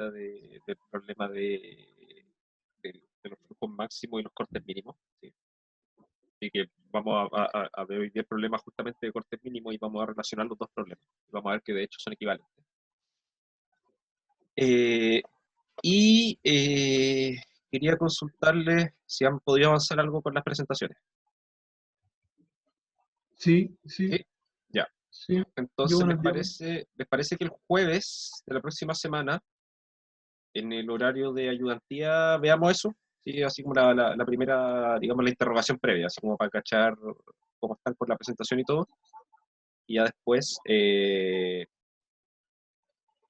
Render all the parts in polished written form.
ahorita del problema de los flujos máximos y los cortes mínimos. ¿Sí? Así que vamos a ver hoy día el problema justamente de cortes mínimos y vamos a relacionar los dos problemas. Vamos a ver que de hecho son equivalentes. Quería consultarles si han podido avanzar algo con las presentaciones. Sí, sí, ¿Sí? Ya. sí. Entonces, ¿les parece que el jueves de la próxima semana, en el horario de ayudantía, veamos eso? ¿Sí? Así como la primera, digamos, la interrogación previa, así como para cachar cómo están con la presentación y todo. Y ya después,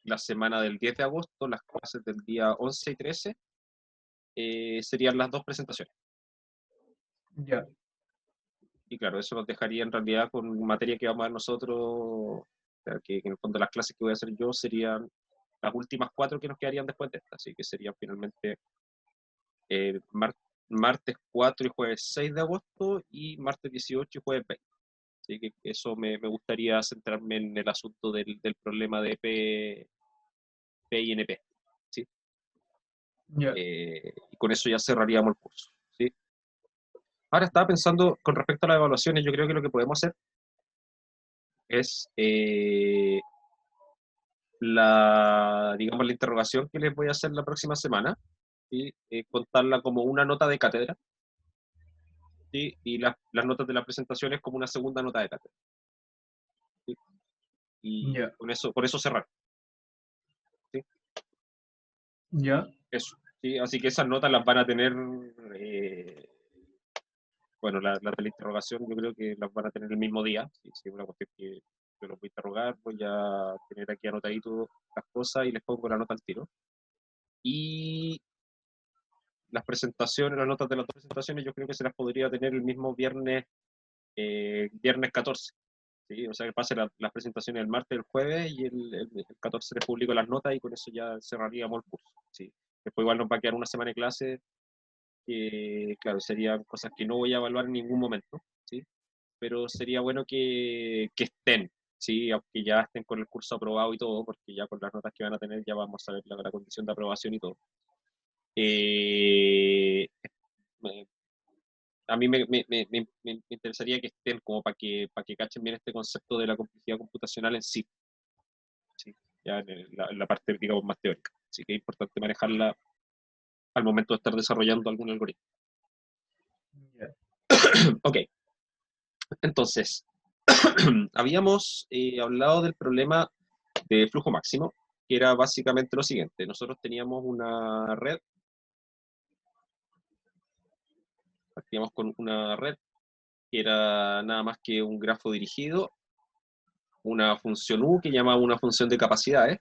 la semana del 10 de agosto, las clases del día 11 y 13, serían las dos presentaciones. Ya. Y claro, eso nos dejaría en realidad con materia que vamos a ver nosotros, o sea, que en el fondo las clases que voy a hacer yo serían las últimas 4 que nos quedarían después de esta, así que serían finalmente martes 4 y jueves 6 de agosto y martes 18 y jueves 20. Así que eso me gustaría centrarme en el asunto del problema de P y NP. ¿Sí? Ya. Y con eso ya cerraríamos el curso. ¿Sí? Ahora estaba pensando con respecto a las evaluaciones, yo creo que lo que podemos hacer es digamos, la interrogación que les voy a hacer la próxima semana, ¿sí? Contarla como una nota de cátedra, ¿sí? Y las notas de las presentaciones como una segunda nota de cátedra. ¿Sí? Y Ya. con eso cerrar. ¿Sí? Ya. Eso. ¿Sí? Así que esas notas las van a tener, bueno, las de la interrogación yo creo que las van a tener el mismo día. ¿Sí? Si es una cuestión que yo los voy a interrogar, voy a tener aquí anotadito las cosas y les pongo la nota al tiro. Y las presentaciones, las notas de las dos presentaciones, yo creo que se las podría tener el mismo viernes 14. ¿Sí? O sea, que pase las presentaciones el martes, el jueves y el 14 les publico las notas y con eso ya cerraríamos el curso. ¿Sí? Después igual nos va a quedar una semana de clase que, claro, serían cosas que no voy a evaluar en ningún momento, ¿sí? Pero sería bueno que estén, ¿sí? Aunque ya estén con el curso aprobado y todo, porque ya con las notas que van a tener ya vamos a ver la condición de aprobación y todo. Eh, a mí me interesaría que estén como para que cachen bien este concepto de la complejidad computacional en sí, ¿sí? Ya en la parte, digamos, más teórica. Así que es importante manejarla al momento de estar desarrollando algún algoritmo. Ya. Ok, entonces, habíamos hablado del problema de flujo máximo, que era básicamente lo siguiente. Nosotros teníamos una red, partíamos con una red que era nada más que un grafo dirigido, una función U que llamaba una función de capacidades,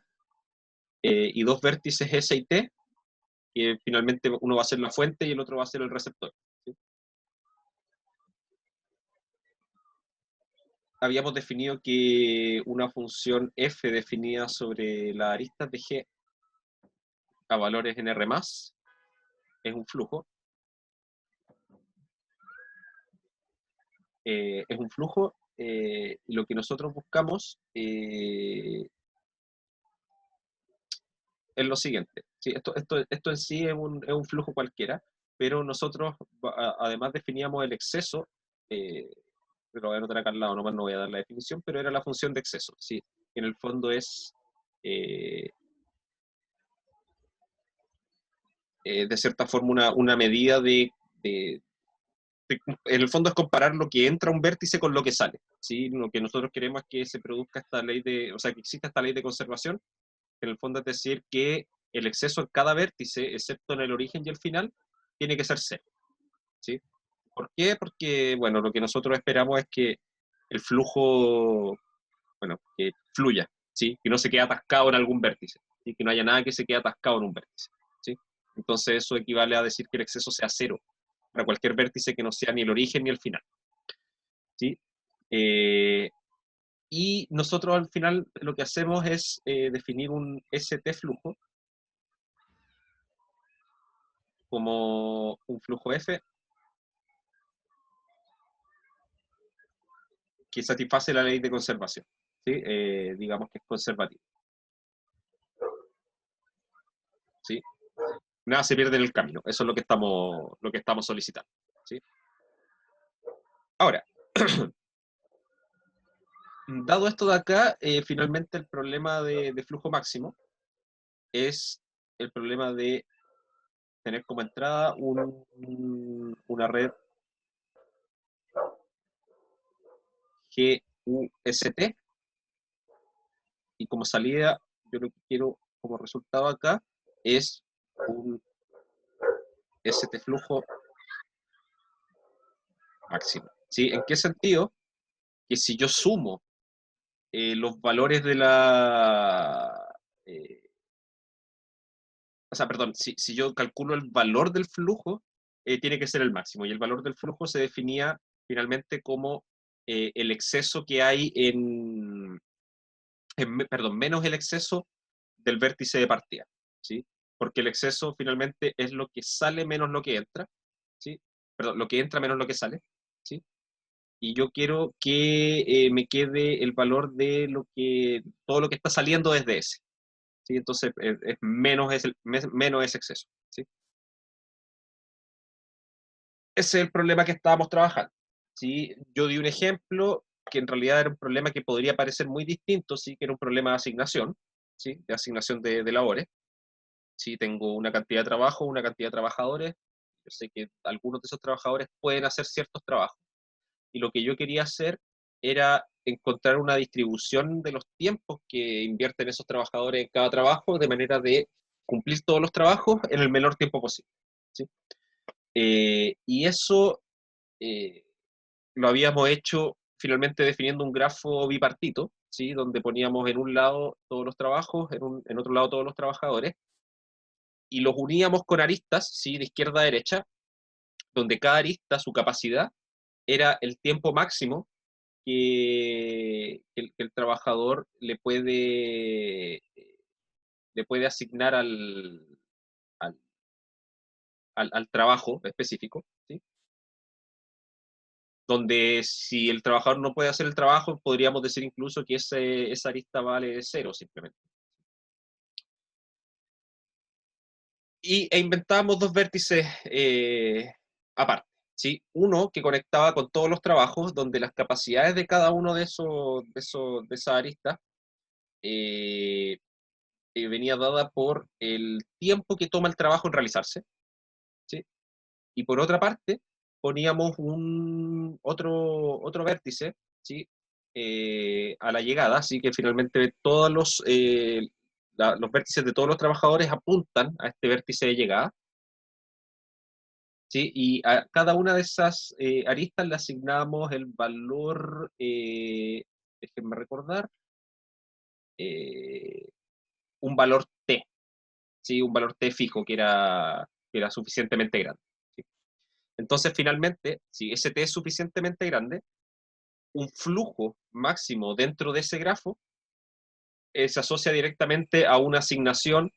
y dos vértices S y T, que finalmente uno va a ser la fuente y el otro va a ser el receptor. ¿Sí? Habíamos definido que una función f definida sobre las aristas de G a valores en R+, es un flujo. Es un flujo, y lo que nosotros buscamos es lo siguiente. ¿Sí? Esto en sí es un flujo cualquiera, pero nosotros además definíamos el exceso, lo voy a anotar acá al lado, nomás no voy a dar la definición, pero era la función de exceso. ¿Sí? En el fondo es, de cierta forma, una medida en el fondo es comparar lo que entra a un vértice con lo que sale. ¿Sí? Lo que nosotros queremos es que se produzca esta ley o sea, que exista esta ley de conservación. En el fondo es decir que el exceso en cada vértice, excepto en el origen y el final, tiene que ser cero. ¿Sí? ¿Por qué? Porque, bueno, lo que nosotros esperamos es que el flujo, bueno, que fluya, ¿sí? Que no se quede atascado en algún vértice, ¿sí? Que no haya nada que se quede atascado en un vértice, ¿sí? Entonces eso equivale a decir que el exceso sea cero para cualquier vértice que no sea ni el origen ni el final, ¿sí? Y nosotros al final lo que hacemos es definir un ST flujo como un flujo F que satisface la ley de conservación, ¿sí? Digamos que es conservativo. ¿sí? Nada se pierde en el camino. Eso es lo que estamos solicitando, ¿sí? Ahora, dado esto de acá, finalmente el problema de flujo máximo es el problema de tener como entrada una red GUST y como salida yo lo que quiero como resultado acá es un ST flujo máximo. ¿Sí? ¿En qué sentido? Que si yo sumo los valores de o sea, perdón, si yo calculo el valor del flujo, tiene que ser el máximo. Y el valor del flujo se definía finalmente como el exceso que hay perdón, menos el exceso del vértice de partida, ¿sí? Porque el exceso finalmente es lo que sale menos lo que entra, ¿sí? Perdón, lo que entra menos lo que sale, ¿sí? Y yo quiero que me quede el valor de todo lo que está saliendo desde ese, ¿sí? Entonces es menos ese exceso, ¿sí? Ese es el problema que estábamos trabajando, ¿sí? Yo di un ejemplo que en realidad era un problema que podría parecer muy distinto, ¿sí? Que era un problema de asignación, ¿sí? De asignación de labores. Sí, tengo una cantidad de trabajo, una cantidad de trabajadores. Yo sé que algunos de esos trabajadores pueden hacer ciertos trabajos. Y lo que yo quería hacer era encontrar una distribución de los tiempos que invierten esos trabajadores en cada trabajo, de manera de cumplir todos los trabajos en el menor tiempo posible, ¿sí? Y eso eh, lo habíamos hecho finalmente definiendo un grafo bipartito, ¿sí? Donde poníamos en un lado todos los trabajos, en otro lado todos los trabajadores, y los uníamos con aristas, ¿sí? De izquierda a derecha, donde cada arista, su capacidad, era el tiempo máximo que el trabajador le puede asignar al, al trabajo específico, ¿sí? Donde si el trabajador no puede hacer el trabajo, podríamos decir incluso que esa arista vale cero simplemente. E inventamos dos vértices aparte, ¿sí? Uno que conectaba con todos los trabajos, donde las capacidades de cada uno de esas aristas eh, venía dada por el tiempo que toma el trabajo en realizarse, ¿sí? Y por otra parte, poníamos otro vértice, ¿sí? A la llegada, así que finalmente los vértices de todos los trabajadores apuntan a este vértice de llegada, ¿sí? Y a cada una de esas aristas le asignamos el valor, déjenme recordar, eh, un valor T, ¿sí? Un valor T fijo que era suficientemente grande, ¿sí? Entonces, finalmente, si ese T es suficientemente grande, un flujo máximo dentro de ese grafo se asocia directamente a una asignación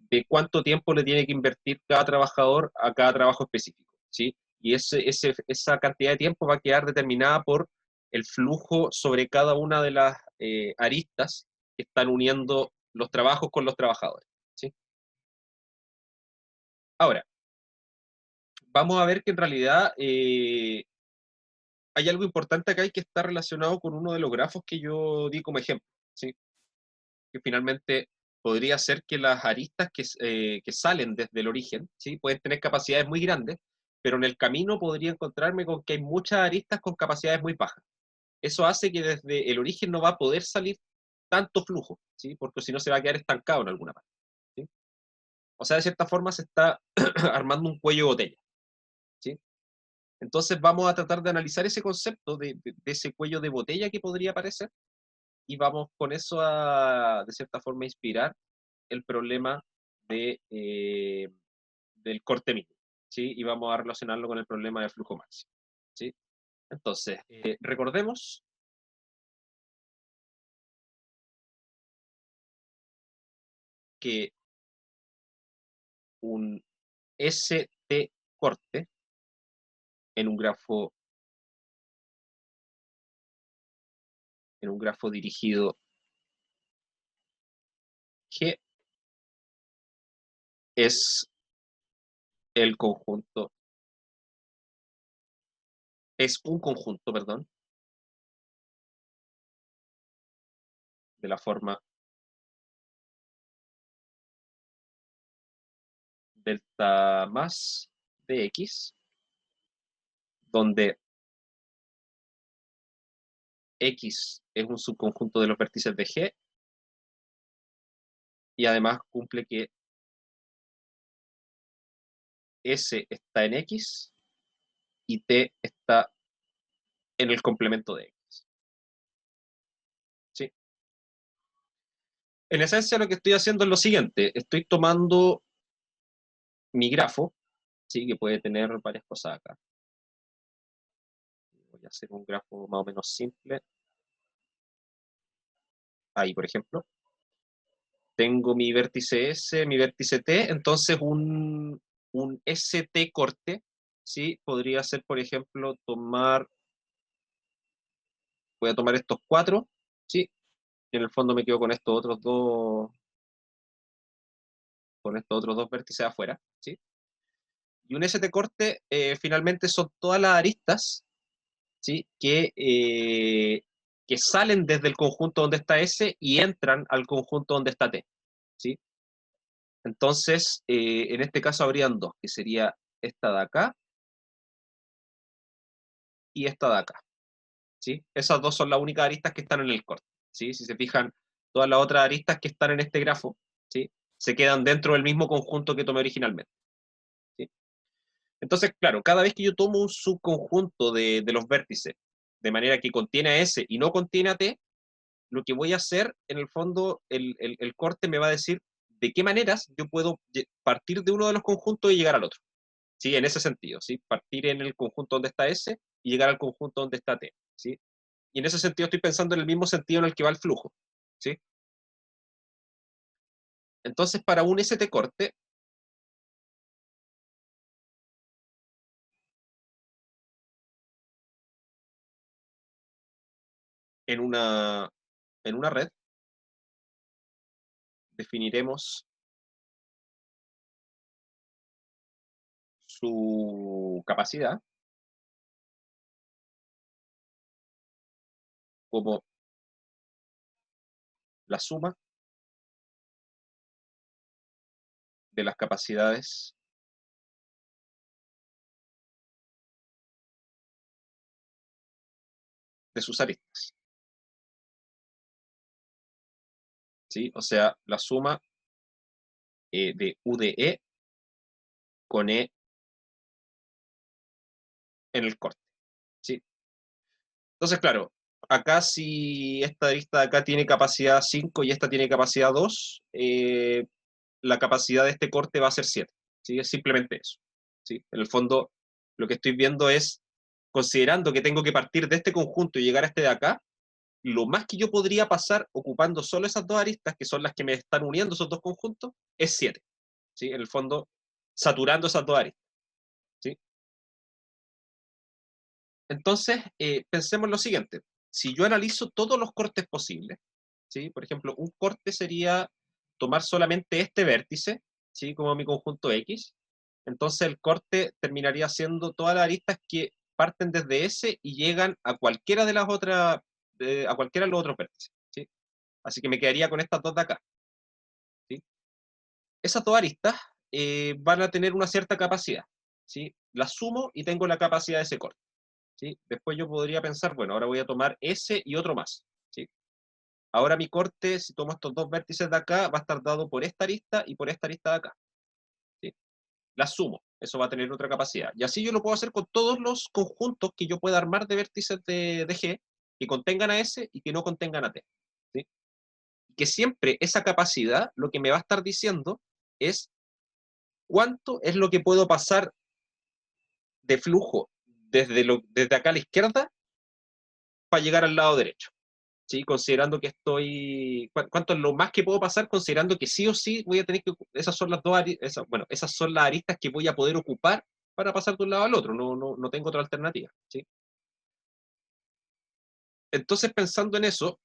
de cuánto tiempo le tiene que invertir cada trabajador a cada trabajo específico, ¿sí? Y esa cantidad de tiempo va a quedar determinada por el flujo sobre cada una de las aristas que están uniendo los trabajos con los trabajadores, ¿sí? Ahora, vamos a ver que en realidad hay algo importante acá y que está relacionado con uno de los grafos que yo di como ejemplo, ¿sí? Que finalmente podría ser que las aristas que salen desde el origen, ¿sí? Pueden tener capacidades muy grandes, pero en el camino podría encontrarme con que hay muchas aristas con capacidades muy bajas. Eso hace que desde el origen no va a poder salir tanto flujo, ¿sí? Porque si no se va a quedar estancado en alguna parte, ¿sí? O sea, de cierta forma se está armando un cuello de botella, ¿sí? Entonces vamos a tratar de analizar ese concepto de ese cuello de botella que podría aparecer y vamos con eso de cierta forma, inspirar el problema del corte mínimo, ¿sí? Y vamos a relacionarlo con el problema de flujo máximo, ¿sí? Entonces, recordemos que un ST corte en un grafo, dirigido G es el conjunto, es un conjunto, perdón, de la forma delta más de X, donde X es un subconjunto de los vértices de G y además cumple que S está en X y T está en el complemento de X. ¿Sí? En esencia lo que estoy haciendo es lo siguiente, estoy tomando mi grafo, ¿sí? Que puede tener varias cosas acá. Voy a hacer un grafo más o menos simple. Ahí, por ejemplo. Tengo mi vértice S, mi vértice T, entonces un ST corte, ¿sí? Podría ser, por ejemplo, voy a tomar estos cuatro, ¿sí? Y en el fondo me quedo con estos otros dos vértices afuera, ¿sí? Y un ST corte finalmente son todas las aristas, ¿sí? Que salen desde el conjunto donde está S y entran al conjunto donde está T, ¿sí? Entonces, en este caso habrían dos, que sería esta de acá y esta de acá, ¿sí? Esas dos son las únicas aristas que están en el corte, ¿sí? Si se fijan, todas las otras aristas que están en este grafo, ¿sí? Se quedan dentro del mismo conjunto que tomé originalmente, ¿sí? Entonces, claro, cada vez que yo tomo un subconjunto de los vértices, de manera que contiene a S y no contiene a T, lo que voy a hacer, en el fondo, el corte me va a decir de qué maneras yo puedo partir de uno de los conjuntos y llegar al otro. ¿Sí? En ese sentido, ¿sí? Partir en el conjunto donde está S y llegar al conjunto donde está T, ¿sí? Y en ese sentido estoy pensando en el mismo sentido en el que va el flujo, ¿sí? Entonces, para un ST corte, en una red, definiremos su capacidad como la suma de las capacidades de sus aristas, ¿sí? O sea, la suma de U de E con E en el corte, ¿sí? Entonces, claro, acá si esta arista de acá tiene capacidad 5 y esta tiene capacidad 2, la capacidad de este corte va a ser 7, ¿sí? Es simplemente eso, ¿sí? En el fondo, lo que estoy viendo es, considerando que tengo que partir de este conjunto y llegar a este de acá, lo más que yo podría pasar ocupando solo esas dos aristas, que son las que me están uniendo esos dos conjuntos, es 7, ¿sí? En el fondo, saturando esas dos aristas, ¿sí? Entonces, pensemos lo siguiente. Si yo analizo todos los cortes posibles, ¿sí? Por ejemplo, un corte sería tomar solamente este vértice, ¿sí? Como mi conjunto X. Entonces el corte terminaría siendo todas las aristas que parten desde S y llegan a cualquiera de las otras, a cualquiera de los otros vértices, ¿sí? Así que me quedaría con estas dos de acá, ¿sí? Esas dos aristas van a tener una cierta capacidad, ¿sí? Las sumo y tengo la capacidad de ese corte, ¿sí? Después yo podría pensar, bueno, ahora voy a tomar S y otro más, ¿sí? Ahora mi corte, si tomo estos dos vértices de acá, va a estar dado por esta arista y por esta arista de acá, ¿sí? Las sumo, eso va a tener otra capacidad. Y así yo lo puedo hacer con todos los conjuntos que yo pueda armar de vértices de G que contengan a S y que no contengan a T, ¿sí? Que siempre esa capacidad lo que me va a estar diciendo es cuánto es lo que puedo pasar de flujo desde acá a la izquierda para llegar al lado derecho. ¿Sí? Considerando que cuánto es lo más que puedo pasar, considerando que sí o sí voy a tener que, esas son las dos aristas, bueno, esas son las aristas que voy a poder ocupar para pasar de un lado al otro, no tengo otra alternativa, ¿sí? Entonces, pensando en eso,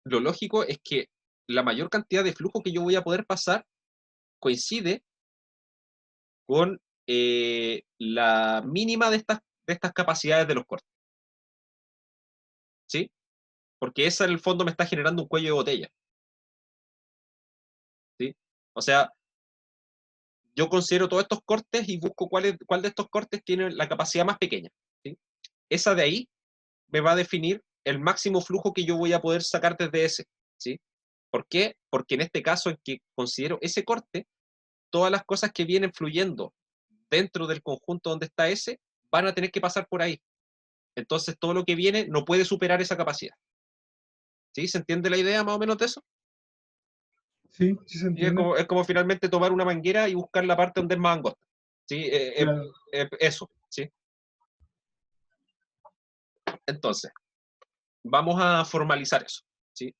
lo lógico es que la mayor cantidad de flujo que yo voy a poder pasar coincide con la mínima de estas capacidades de los cortes. ¿Sí? Porque esa en el fondo me está generando un cuello de botella. ¿Sí? O sea, yo considero todos estos cortes y busco cuál de estos cortes tiene la capacidad más pequeña. ¿Sí? Esa de ahí me va a definir el máximo flujo que yo voy a poder sacar desde ese. ¿Sí? ¿Por qué? Porque en este caso en que considero ese corte, todas las cosas que vienen fluyendo dentro del conjunto donde está ese, van a tener que pasar por ahí. Entonces todo lo que viene no puede superar esa capacidad. ¿Sí? ¿Se entiende la idea más o menos de eso? Sí, sí se Y es entiende. como, es como finalmente tomar una manguera y buscar la parte donde es más angosta. ¿Sí? Claro. Eso, ¿sí? Entonces, vamos a formalizar eso, ¿sí?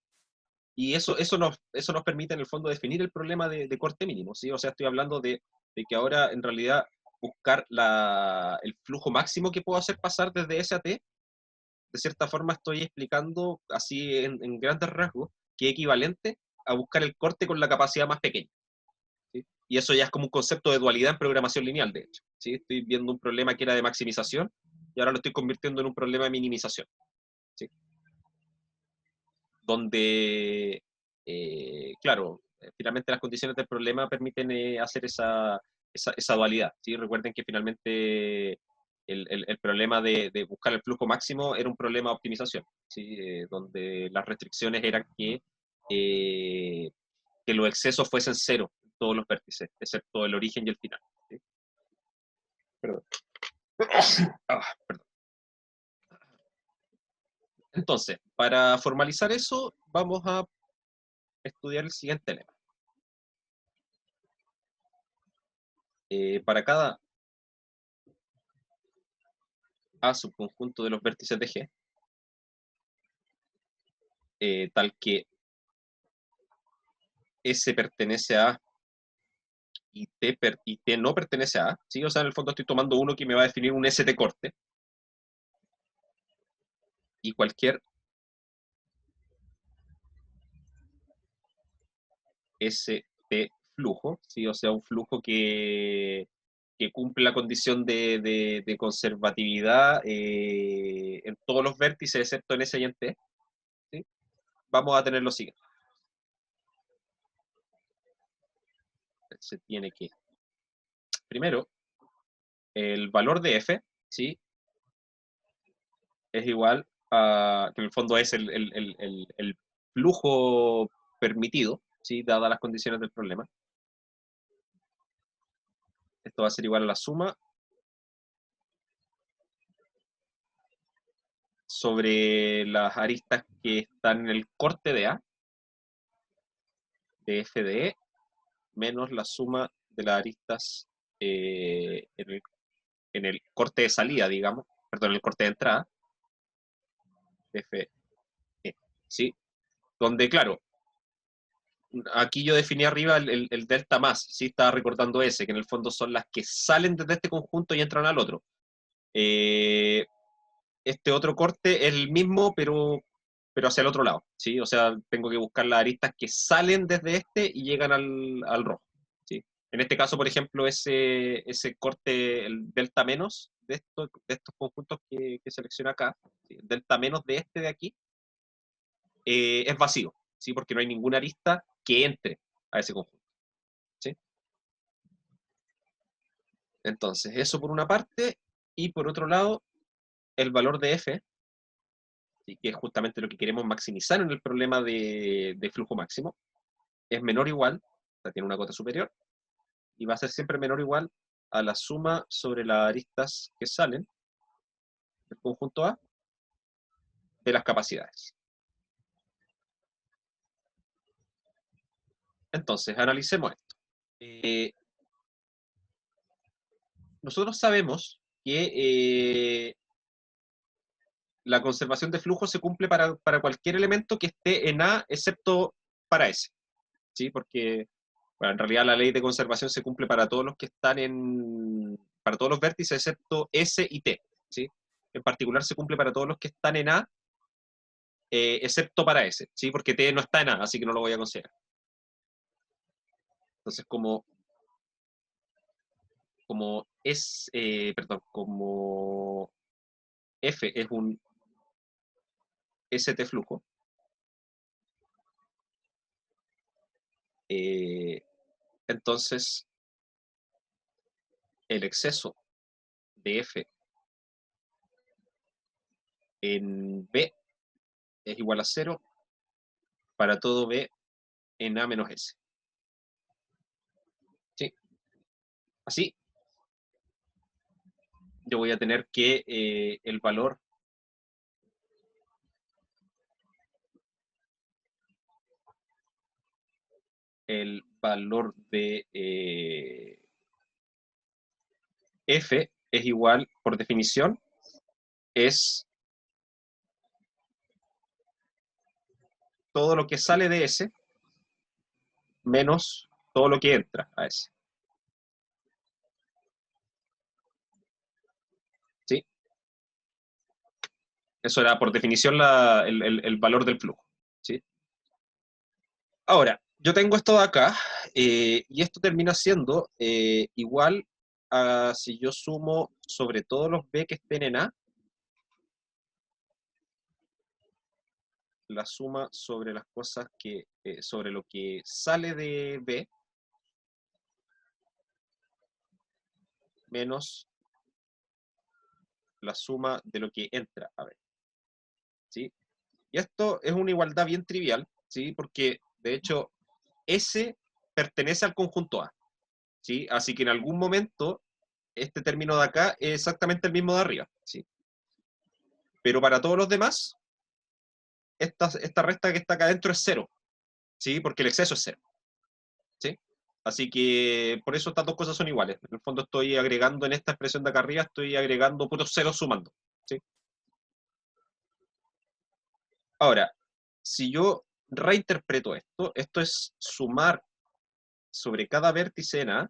Y eso nos permite en el fondo definir el problema de corte mínimo, ¿sí? O sea, estoy hablando de que ahora en realidad buscar el flujo máximo que puedo hacer pasar desde S a T, de cierta forma estoy explicando así en grandes rasgos que es equivalente a buscar el corte con la capacidad más pequeña. ¿Sí? Y eso ya es como un concepto de dualidad en programación lineal, de hecho. ¿Sí? Estoy viendo un problema que era de maximización y ahora lo estoy convirtiendo en un problema de minimización. ¿Sí? Donde, claro, finalmente las condiciones del problema permiten hacer esa dualidad. ¿Sí? Recuerden que finalmente el problema de buscar el flujo máximo era un problema de optimización, ¿sí? Donde las restricciones eran eh, que los excesos fuesen cero en todos los vértices, excepto el origen y el final. ¿Sí? Perdón. Perdón. Entonces, para formalizar eso, vamos a estudiar el siguiente lema. Para cada A subconjunto de los vértices de G, tal que S pertenece a A y T no pertenece a A, ¿sí? O sea, en el fondo estoy tomando uno que me va a definir un ST corte, y cualquier ST flujo, ¿sí? O sea, un flujo que cumple la condición de conservatividad en todos los vértices, excepto en S y en T, ¿sí? Vamos a tener lo siguiente. Se tiene que, primero, el valor de F, ¿sí? Es igual a, que en el fondo es el flujo permitido, ¿sí? Dadas las condiciones del problema. Esto va a ser igual a la suma sobre las aristas que están en el corte de A, de F de E, menos la suma de las aristas en el corte de salida, digamos, perdón, en el corte de entrada, F, E, ¿sí? Donde, claro, aquí yo definí arriba el delta más, ¿sí? Estaba recordando ese, que en el fondo son las que salen desde este conjunto y entran al otro. Este otro corte es el mismo, pero hacia el otro lado, ¿sí? O sea, tengo que buscar las aristas que salen desde este y llegan al rojo, ¿sí? En este caso, por ejemplo, ese corte, el delta menos de estos conjuntos que selecciona acá, ¿sí? El delta menos de este de aquí, es vacío, ¿sí? Porque no hay ninguna arista que entre a ese conjunto, ¿sí? Entonces, eso por una parte, y por otro lado, el valor de f, ¿sí? Que es justamente lo que queremos maximizar en el problema de flujo máximo, es menor o igual, o sea, tiene una cota superior, y va a ser siempre menor o igual a la suma sobre las aristas que salen del conjunto A de las capacidades. Entonces, analicemos esto. Nosotros sabemos que la conservación de flujo se cumple para cualquier elemento que esté en A, excepto para S, ¿sí? Porque, bueno, en realidad la ley de conservación se cumple para todos los que están para todos los vértices, excepto S y T, ¿sí? En particular se cumple para todos los que están en A, excepto para S, ¿sí? Porque T no está en A, así que no lo voy a considerar. Entonces, como F es un ST flujo, entonces el exceso de F en B es igual a 0 para todo B en A menos S. ¿Sí? Así, yo voy a tener que el valor de F es igual, por definición, es todo lo que sale de S menos todo lo que entra a S. ¿Sí? Eso era, por definición, el valor del flujo. ¿Sí? Ahora, yo tengo esto de acá, y esto termina siendo igual a si yo sumo sobre todos los B que estén en A, la suma sobre las cosas que, sobre lo que sale de B, menos la suma de lo que entra a B. ¿Sí? Y esto es una igualdad bien trivial, ¿sí? Porque, de hecho, S pertenece al conjunto A, ¿sí? Así que en algún momento, este término de acá es exactamente el mismo de arriba, ¿sí? Pero para todos los demás, esta resta que está acá adentro es 0, ¿sí? Porque el exceso es 0, ¿sí? Así que por eso estas dos cosas son iguales. En el fondo estoy agregando en esta expresión de acá arriba, estoy agregando puros ceros sumando, ¿sí? Ahora, si yo reinterpreto esto es sumar sobre cada vértice en A,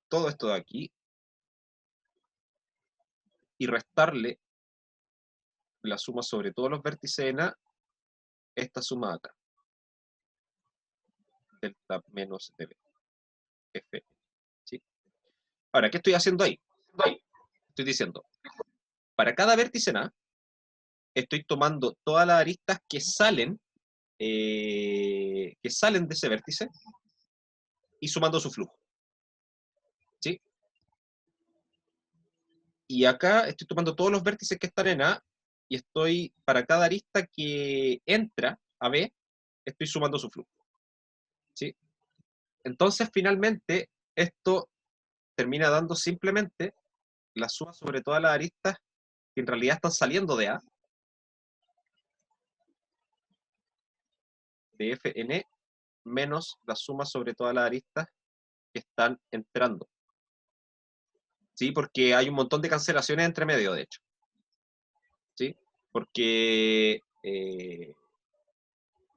todo esto de aquí, y restarle la suma sobre todos los vértices en A, esta suma acá. Delta menos dB. F. ¿Sí? Ahora, ¿qué estoy haciendo ahí? Estoy diciendo, para cada vértice en A, estoy tomando todas las aristas que salen de ese vértice y sumando su flujo. ¿Sí? Y acá estoy tomando todos los vértices que están en A y estoy, para cada arista que entra a B, estoy sumando su flujo. ¿Sí? Entonces, finalmente, esto termina dando simplemente la suma sobre todas las aristas que en realidad están saliendo de A, de Fn, menos la suma sobre todas las aristas que están entrando. ¿Sí? Porque hay un montón de cancelaciones entre medio, de hecho. ¿Sí? Porque en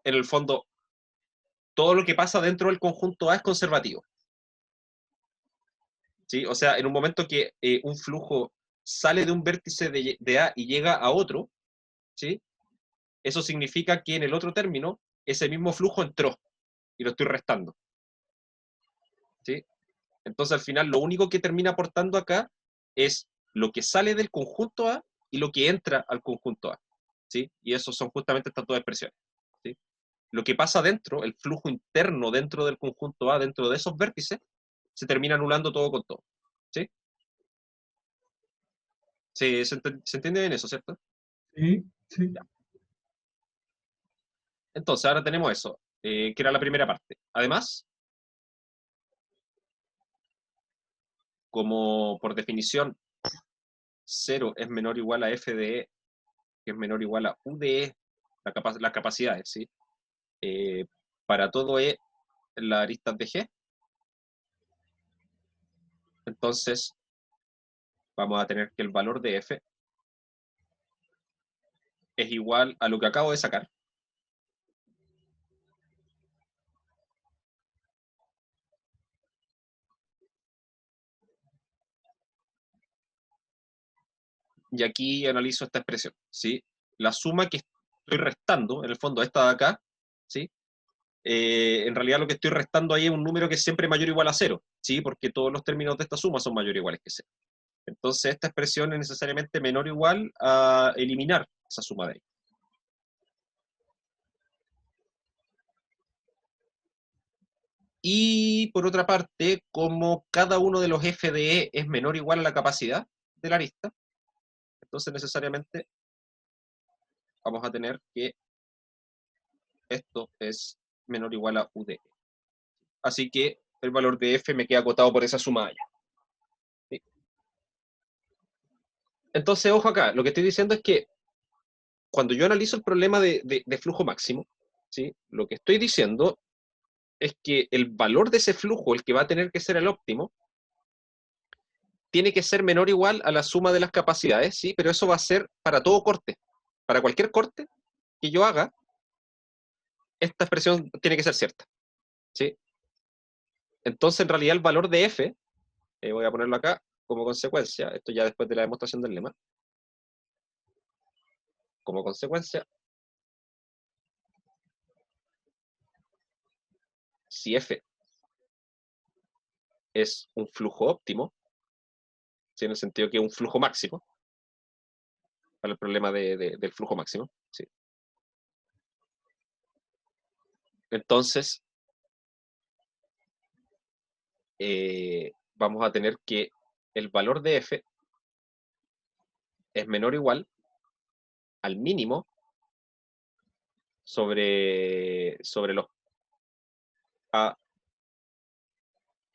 el fondo todo lo que pasa dentro del conjunto A es conservativo. ¿Sí? O sea, en un momento que un flujo sale de un vértice de A y llega a otro, ¿sí? Eso significa que en el otro término ese mismo flujo entró y lo estoy restando. ¿Sí? Entonces al final lo único que termina aportando acá es lo que sale del conjunto A y lo que entra al conjunto A. ¿Sí? Y eso son justamente estas dos expresiones. ¿Sí? Lo que pasa dentro, el flujo interno dentro del conjunto A, dentro de esos vértices, se termina anulando todo con todo. ¿Sí? ¿Se entiende bien eso, cierto? Sí, sí. Ya. Entonces, ahora tenemos eso, que era la primera parte. Además, como por definición 0 es menor o igual a f de e, que es menor o igual a u de e, las capacidades, ¿sí? Eh, para todo e, la arista de G, entonces vamos a tener que el valor de f es igual a lo que acabo de sacar, y aquí analizo esta expresión, ¿sí? La suma que estoy restando, en el fondo, esta de acá, ¿sí? En realidad lo que estoy restando ahí es un número que es siempre mayor o igual a 0, ¿sí? Porque todos los términos de esta suma son mayores o iguales que 0. Entonces esta expresión es necesariamente menor o igual a eliminar esa suma de ahí. Y por otra parte, como cada uno de los f de E es menor o igual a la capacidad de la arista, entonces necesariamente vamos a tener que esto es menor o igual a U de E. Así que el valor de f me queda acotado por esa suma allá. ¿Sí? Entonces, ojo acá, lo que estoy diciendo es que cuando yo analizo el problema de flujo máximo, ¿sí? Lo que estoy diciendo es que el valor de ese flujo, el que va a tener que ser el óptimo, tiene que ser menor o igual a la suma de las capacidades, ¿sí? Pero eso va a ser para todo corte. Para cualquier corte que yo haga, esta expresión tiene que ser cierta, ¿sí? Entonces, en realidad, el valor de f, voy a ponerlo acá como consecuencia, esto ya después de la demostración del lema, como consecuencia, si f es un flujo óptimo, ¿sí? En el sentido que es un flujo máximo, para el problema del flujo máximo, ¿sí? Entonces, vamos a tener que el valor de f es menor o igual al mínimo sobre los A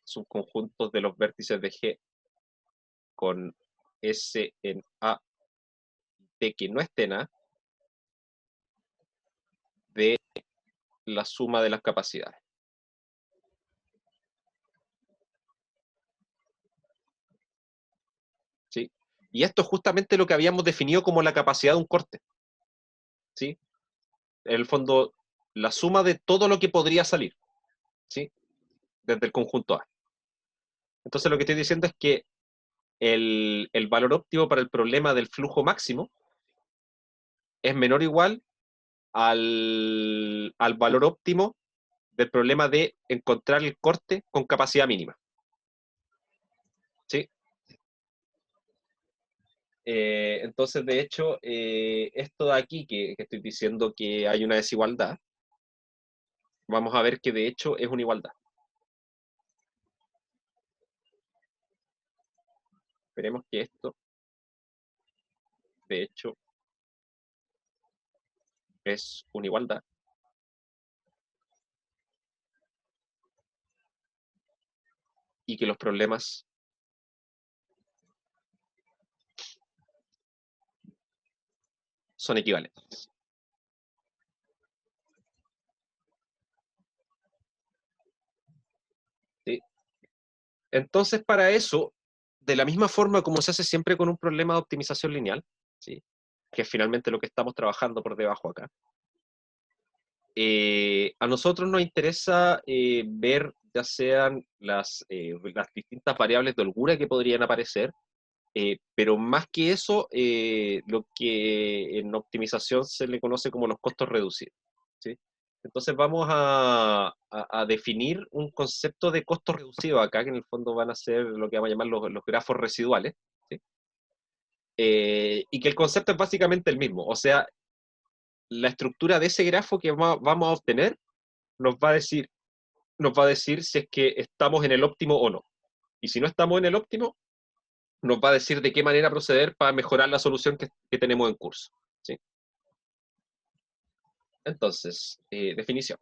subconjuntos de los vértices de G con S en A de que no esté en A de la suma de las capacidades. ¿Sí? Y esto es justamente lo que habíamos definido como la capacidad de un corte. ¿Sí? En el fondo, la suma de todo lo que podría salir, ¿sí? Desde el conjunto A. Entonces lo que estoy diciendo es que el valor óptimo para el problema del flujo máximo es menor o igual al valor óptimo del problema de encontrar el corte con capacidad mínima. ¿Sí? Entonces, de hecho, esto de aquí que estoy diciendo que hay una desigualdad, vamos a ver que de hecho es una igualdad. Veremos que esto, de hecho, es una igualdad. Y que los problemas son equivalentes. ¿Sí? Entonces, para eso, de la misma forma como se hace siempre con un problema de optimización lineal, ¿sí? Que es finalmente lo que estamos trabajando por debajo acá, a nosotros nos interesa ver ya sean las distintas variables de holgura que podrían aparecer, pero más que eso, lo que en optimización se le conoce como los costos reducidos, ¿sí? Entonces vamos a definir un concepto de costo reducido acá, que en el fondo van a ser lo que vamos a llamar los grafos residuales, ¿sí? Y que el concepto es básicamente el mismo, o sea, la estructura de ese grafo que vamos a obtener nos va a decir, si es que estamos en el óptimo o no. Y si no estamos en el óptimo, nos va a decir de qué manera proceder para mejorar la solución que tenemos en curso, ¿sí? Entonces, definición.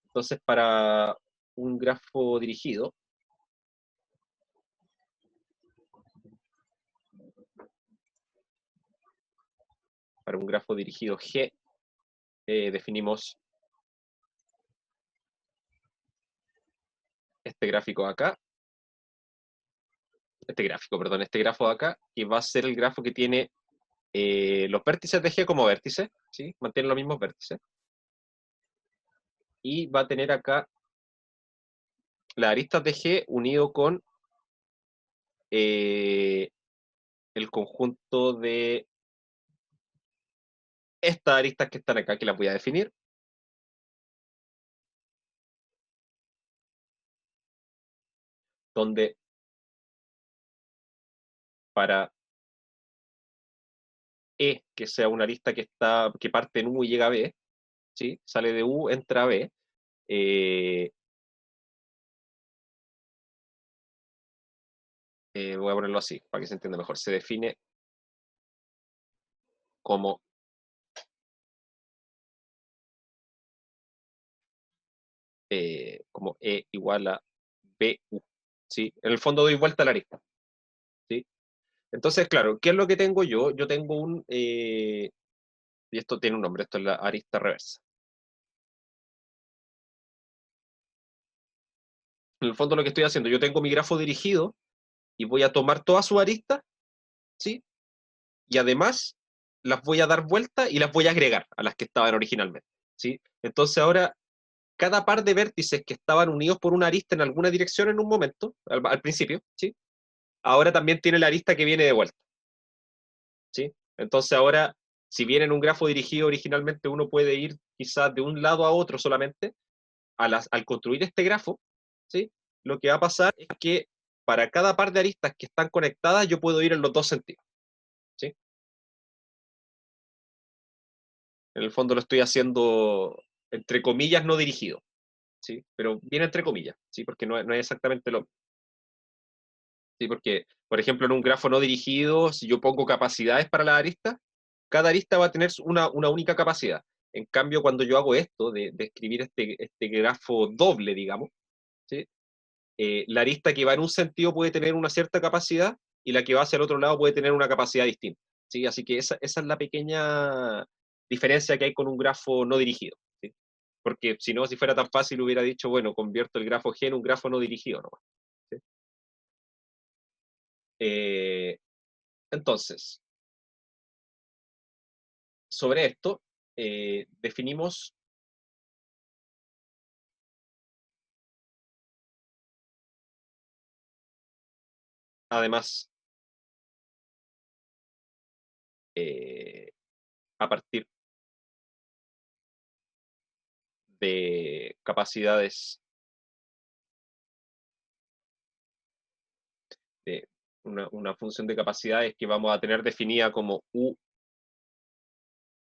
Entonces, para un grafo dirigido, G, definimos este gráfico de acá, este grafo de acá, que va a ser el grafo que tiene los vértices de G como vértices, ¿sí? Mantiene los mismos vértices. Y va a tener acá las aristas de G unido con el conjunto de estas aristas que están acá, que las voy a definir. Donde para que sea una arista que parte en U y llega a B, ¿sí? Sale de U, entra a B. Voy a ponerlo así, para que se entienda mejor. Se define como E igual a BU, ¿sí? En el fondo doy vuelta a la arista, ¿sí? Entonces, claro, ¿qué es lo que tengo yo? Yo tengo y esto tiene un nombre, esto es la arista reversa. En el fondo lo que estoy haciendo, yo tengo mi grafo dirigido y voy a tomar todas sus aristas, ¿sí? Y además las voy a dar vuelta y las voy a agregar a las que estaban originalmente, ¿sí? Entonces ahora, cada par de vértices que estaban unidos por una arista en alguna dirección en un momento, al principio, ¿sí? Ahora también tiene la arista que viene de vuelta, ¿sí? Entonces ahora, si bien en un grafo dirigido originalmente uno puede ir quizás de un lado a otro solamente, al construir este grafo, ¿sí? Lo que va a pasar es que para cada par de aristas que están conectadas yo puedo ir en los dos sentidos, ¿sí? En el fondo lo estoy haciendo, entre comillas, no dirigido, ¿sí? Pero bien entre comillas, ¿sí? Porque no es exactamente lo... ¿Sí? Porque, por ejemplo, en un grafo no dirigido, si yo pongo capacidades para la arista, cada arista va a tener una única capacidad. En cambio, cuando yo hago esto, de escribir este grafo doble, digamos, ¿sí? La arista que va en un sentido puede tener una cierta capacidad y la que va hacia el otro lado puede tener una capacidad distinta, ¿sí? Así que esa es la pequeña diferencia que hay con un grafo no dirigido, ¿sí? Porque si no, si fuera tan fácil, hubiera dicho, bueno, convierto el grafo G en un grafo no dirigido, ¿no? ¿Sí? Eh, entonces, sobre esto, definimos además, a partir de capacidades de una función de capacidades que vamos a tener definida como U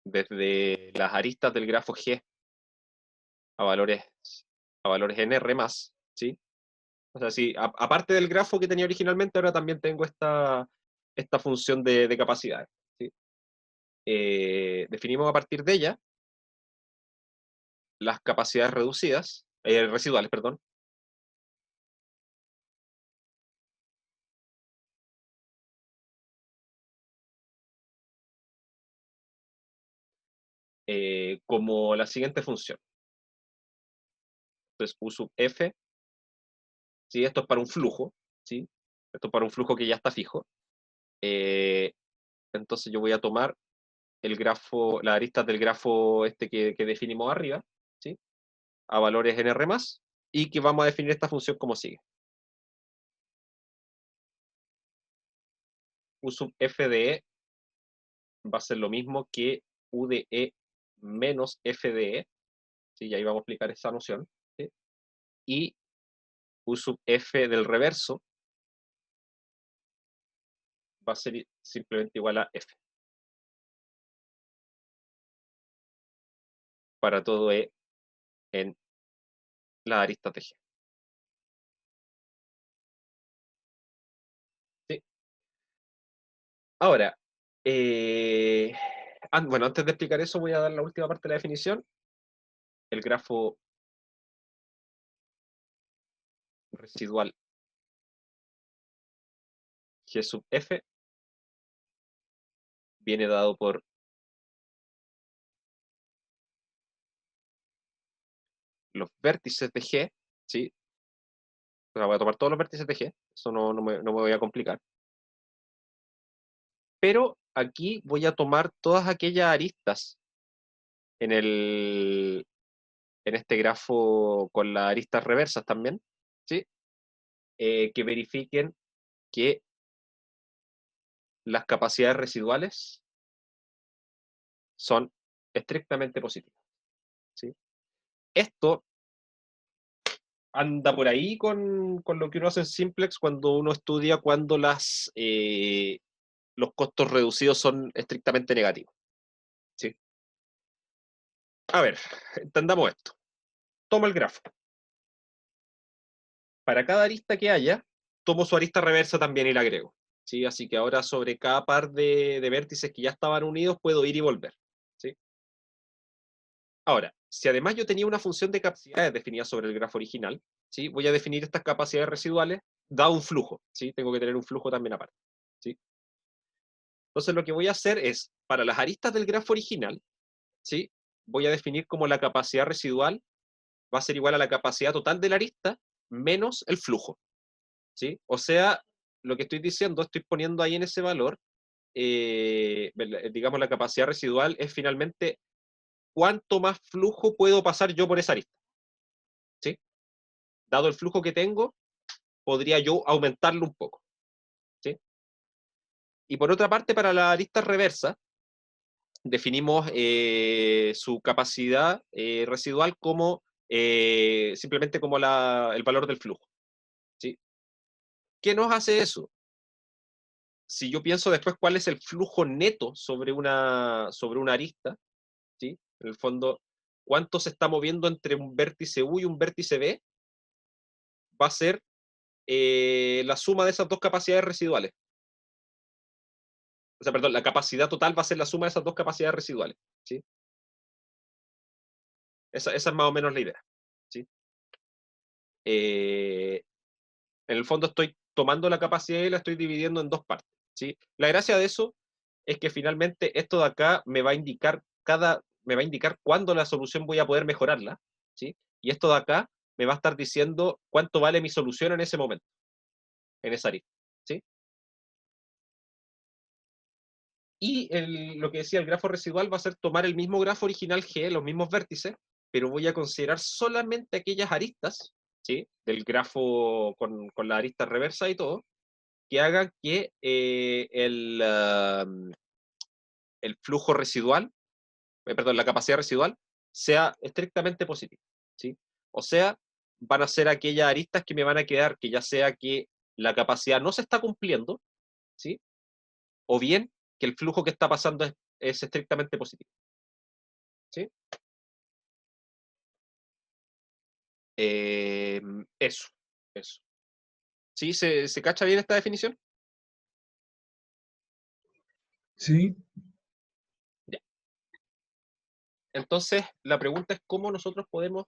desde las aristas del grafo G a valores, a valores nr más, ¿sí? O sea, sí, aparte del grafo que tenía originalmente, ahora también tengo esta función de capacidades, ¿sí? Definimos a partir de ella las capacidades reducidas, residuales, perdón, como la siguiente función. Entonces, U sub f, ¿sí? Esto es para un flujo, ¿sí? Esto es para un flujo que ya está fijo. Eh, entonces yo voy a tomar el grafo, las aristas del grafo este que definimos arriba, ¿sí? A valores nr más, y que vamos a definir esta función como sigue. U sub f de e va a ser lo mismo que U de e menos f de e, ¿sí? Y ahí vamos a explicar esa noción, ¿sí? Y U sub f del reverso va a ser simplemente igual a f para todo e en la arista de G. ¿Sí? Ahora, bueno, antes de explicar eso voy a dar la última parte de la definición. El grafo residual G sub f viene dado por los vértices de G, ¿sí? O sea, voy a tomar todos los vértices de G, eso no me voy a complicar. Pero aquí voy a tomar todas aquellas aristas en, en este grafo con las aristas reversas también, ¿sí? Que verifiquen que las capacidades residuales son estrictamente positivas, ¿sí? Esto anda por ahí con lo que uno hace en Simplex cuando uno estudia cuando los costos reducidos son estrictamente negativos, ¿sí? A ver, entendamos esto. Tomo el grafo. Para cada arista que haya, tomo su arista reversa también y la agrego, ¿sí? Así que ahora sobre cada par de vértices que ya estaban unidos puedo ir y volver, ¿sí? Ahora, si además yo tenía una función de capacidades definida sobre el grafo original, ¿sí? Voy a definir estas capacidades residuales dado un flujo, ¿sí? Tengo que tener un flujo también aparte, ¿sí? Entonces lo que voy a hacer es, para las aristas del grafo original, ¿sí? Voy a definir como la capacidad residual va a ser igual a la capacidad total de la arista menos el flujo, ¿sí? O sea, lo que estoy diciendo, estoy poniendo ahí en ese valor, digamos, la capacidad residual es finalmente cuánto más flujo puedo pasar yo por esa arista, ¿sí? Dado el flujo que tengo, podría yo aumentarlo un poco, ¿sí? Y por otra parte, para la arista reversa, definimos su capacidad residual como simplemente como el valor del flujo, ¿sí? ¿Qué nos hace eso? Si yo pienso después cuál es el flujo neto sobre una arista, ¿sí? En el fondo, cuánto se está moviendo entre un vértice U y un vértice B, va a ser la suma de esas dos capacidades residuales. O sea, perdón, la capacidad total va a ser la suma de esas dos capacidades residuales, ¿sí? Esa es más o menos la idea, ¿sí? En el fondo estoy tomando la capacidad y la estoy dividiendo en dos partes, ¿sí? La gracia de eso es que finalmente esto de acá me va a indicar cuándo la solución voy a poder mejorarla, ¿sí? Y esto de acá me va a estar diciendo cuánto vale mi solución en ese momento, en esa arista, ¿sí? Y lo que decía el grafo residual va a ser tomar el mismo grafo original G, los mismos vértices, pero voy a considerar solamente aquellas aristas, ¿sí? Del grafo con la arista reversa y todo, que hagan que el flujo residual, perdón, la capacidad residual sea estrictamente positiva, ¿sí? O sea, van a ser aquellas aristas que me van a quedar, que ya sea que la capacidad no se está cumpliendo, ¿sí? O bien que el flujo que está pasando es estrictamente positivo, ¿sí? Eh, eso, eso. ¿Sí? ¿Se cacha bien esta definición? Sí, Ya. Entonces, la pregunta es cómo nosotros podemos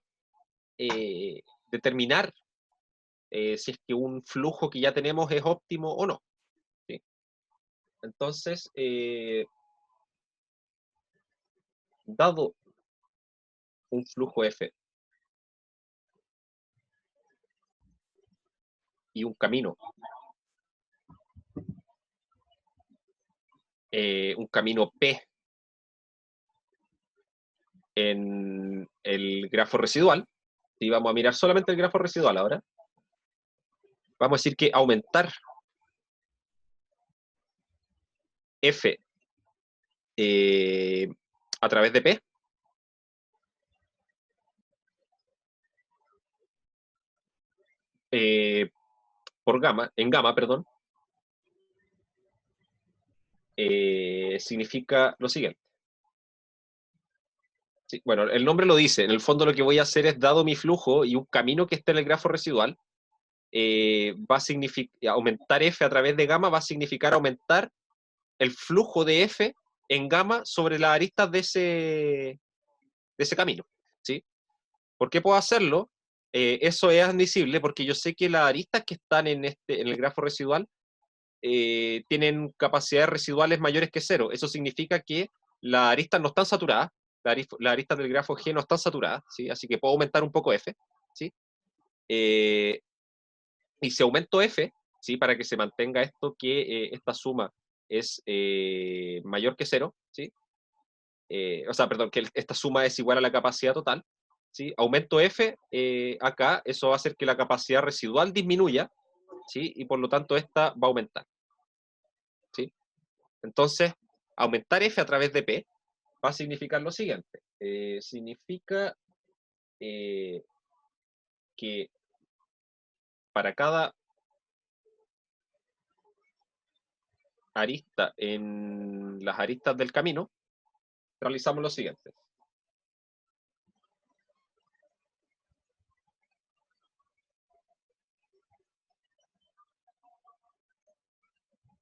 determinar si es que un flujo que ya tenemos es óptimo o no, ¿sí? Entonces, dado un flujo F y un camino, un camino P en el grafo residual, y vamos a mirar solamente el grafo residual ahora, vamos a decir que aumentar F a través de P en gamma, perdón, significa lo siguiente. Sí, bueno, el nombre lo dice, en el fondo lo que voy a hacer es, dado mi flujo y un camino que esté en el grafo residual, va a significar, aumentar F a través de gamma va a significar aumentar el flujo de F en gamma sobre las aristas de ese camino, ¿sí? ¿Por qué puedo hacerlo? Eso es admisible porque yo sé que las aristas que están en el grafo residual tienen capacidades residuales mayores que cero. Eso significa que las aristas no están saturadas, las aristas del grafo G no están saturadas, ¿sí? Así que puedo aumentar un poco F, ¿sí? Y si aumento F, ¿sí? Para que se mantenga esto, que esta suma es mayor que cero, ¿sí? O sea, perdón, que esta suma es igual a la capacidad total, ¿sí? Aumento F acá, eso va a hacer que la capacidad residual disminuya, ¿sí? Y por lo tanto esta va a aumentar, ¿sí? Entonces, aumentar F a través de P va a significar lo siguiente. Significa que para cada arista en las aristas del camino, realizamos lo siguiente.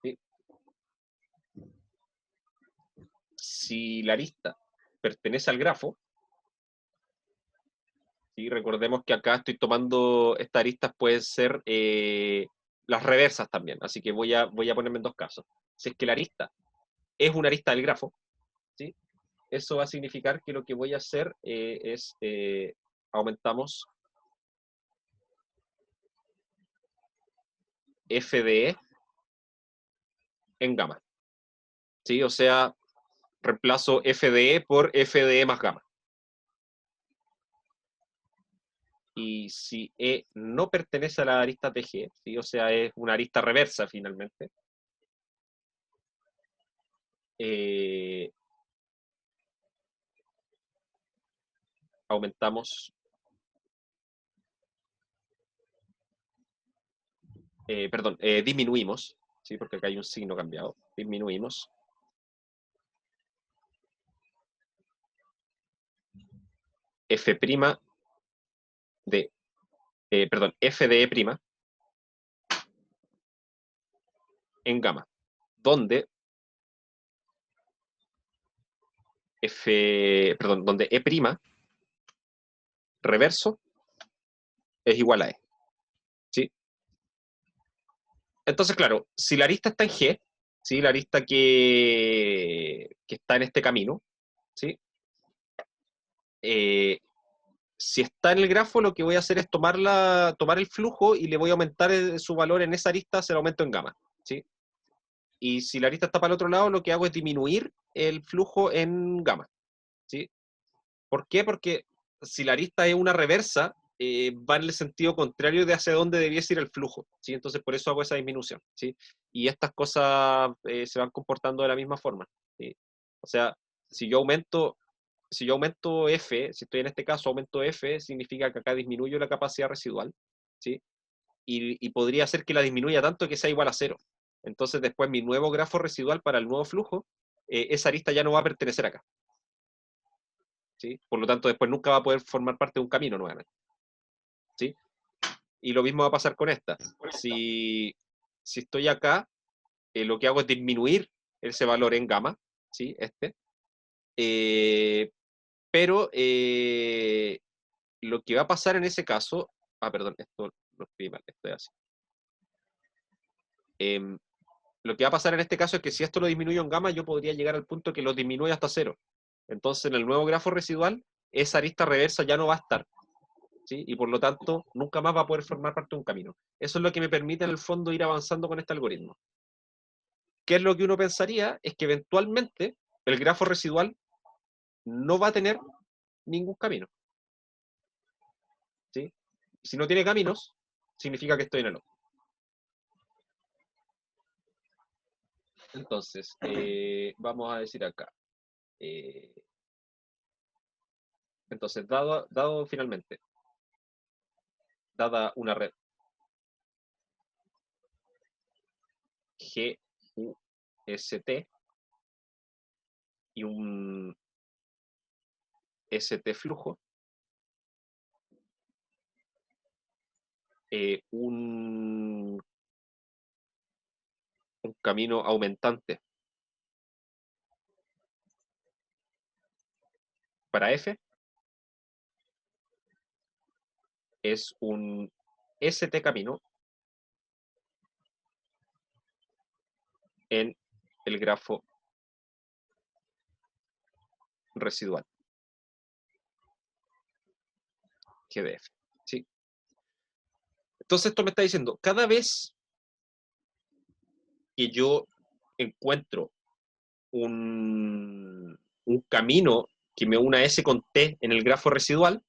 ¿Sí? Si la arista pertenece al grafo, ¿sí? Recordemos que acá estoy tomando, estas aristas pueden ser las reversas también, así que voy a ponerme en dos casos. Si es que la arista es una arista del grafo, ¿sí? Eso va a significar que lo que voy a hacer es aumentamos f de e en gamma, ¿sí? O sea, reemplazo f de e por f de e más gamma. Y si E no pertenece a la arista TG, ¿sí? O sea, es una arista reversa finalmente, aumentamos, perdón, disminuimos, ¿sí? Porque acá hay un signo cambiado, disminuimos F' de, perdón, F de E' en gamma, donde donde E' reverso es igual a E, ¿sí? Entonces, claro, si la arista está en G, ¿sí? La arista que está en este camino, ¿sí? Si está en el grafo, lo que voy a hacer es tomar el flujo y le voy a aumentar su valor en esa arista, se lo aumento en gamma, ¿sí? Y si la arista está para el otro lado, lo que hago es disminuir el flujo en gamma, ¿sí? ¿Por qué? Porque si la arista es una reversa, va en el sentido contrario de hacia dónde debiese ir el flujo, ¿sí? Entonces por eso hago esa disminución, ¿sí? Y estas cosas se van comportando de la misma forma, ¿sí? O sea, si yo aumento F, si estoy en este caso aumento F, significa que acá disminuyo la capacidad residual, ¿sí? Y podría ser que la disminuya tanto que sea igual a cero. Entonces después mi nuevo grafo residual para el nuevo flujo, esa arista ya no va a pertenecer acá, ¿sí? Por lo tanto después nunca va a poder formar parte de un camino nuevamente, ¿sí? Y lo mismo va a pasar con esta. Si estoy acá, lo que hago es disminuir ese valor en gamma, ¿sí? Pero lo que va a pasar en ese caso, perdón, esto lo escribí mal, esto es así. Lo que va a pasar en este caso es que si esto lo disminuyo en gamma, yo podría llegar al punto que lo disminuya hasta cero. Entonces, en el nuevo grafo residual, esa arista reversa ya no va a estar, ¿sí? Y por lo tanto, nunca más va a poder formar parte de un camino. Eso es lo que me permite, en el fondo, ir avanzando con este algoritmo. ¿Qué es lo que uno pensaría? Es que eventualmente el grafo residual no va a tener ningún camino, ¿sí? Si no tiene caminos, significa que estoy en el otro. Entonces, vamos a decir acá. Entonces, dado finalmente, dada una red GUST y un ST flujo, un camino aumentante para F es un ST camino en el grafo residual GDF, ¿sí? Entonces esto me está diciendo, cada vez que yo encuentro un camino que me una S con T en el grafo residual,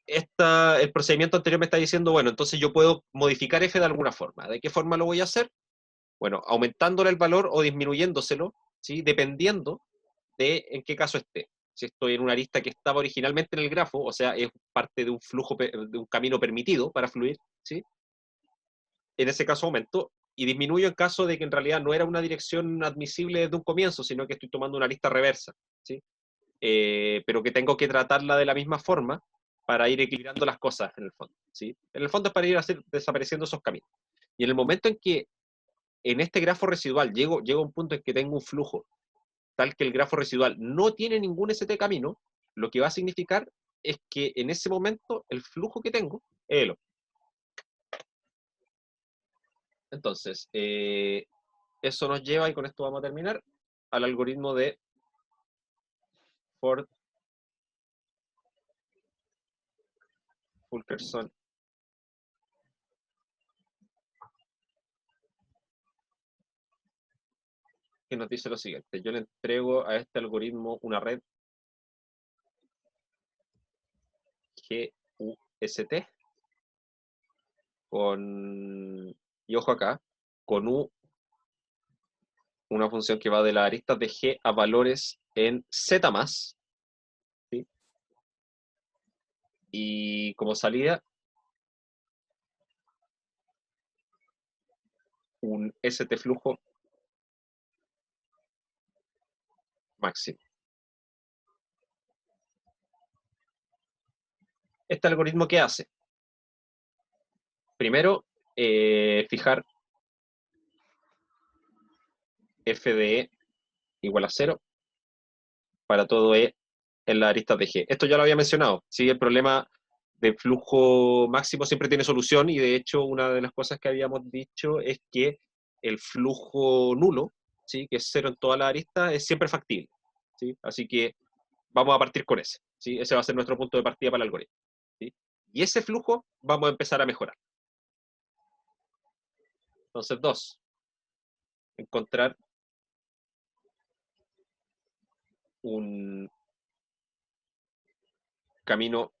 el procedimiento anterior me está diciendo, bueno, entonces yo puedo modificar F de alguna forma. ¿De qué forma lo voy a hacer? Bueno, aumentándole el valor o disminuyéndoselo, ¿sí? Dependiendo de en qué caso esté. Si estoy en una arista que estaba originalmente en el grafo, o sea, es parte de un flujo, de un camino permitido para fluir, ¿sí? En ese caso aumento, y disminuyo en caso de que en realidad no era una dirección admisible desde un comienzo, sino que estoy tomando una arista reversa, ¿sí? Pero que tengo que tratarla de la misma forma para ir equilibrando las cosas en el fondo, ¿sí? En el fondo es para ir desapareciendo esos caminos. Y en el momento en que en este grafo residual llego a un punto en que tengo un flujo tal que el grafo residual no tiene ningún ST camino, lo que va a significar es que en ese momento el flujo que tengo es el óptimo. Entonces, eso nos lleva, y con esto vamos a terminar, al algoritmo de Ford-Fulkerson, que nos dice lo siguiente. Yo le entrego a este algoritmo una red GUST con, y ojo acá, con U, una función que va de las aristas de G a valores en Z más, ¿sí? Y como salida, un ST flujo máximo. ¿Este algoritmo qué hace? Primero, fijar f de E igual a 0 para todo E en la arista de G. Esto ya lo había mencionado, ¿sí? El problema de flujo máximo siempre tiene solución, y de hecho una de las cosas que habíamos dicho es que el flujo nulo, ¿sí? Que es 0 en todas las aristas, es siempre factible, ¿sí? Así que vamos a partir con ese, ¿sí? Ese va a ser nuestro punto de partida para el algoritmo, ¿sí? Y ese flujo vamos a empezar a mejorar. Entonces, 2, encontrar un camino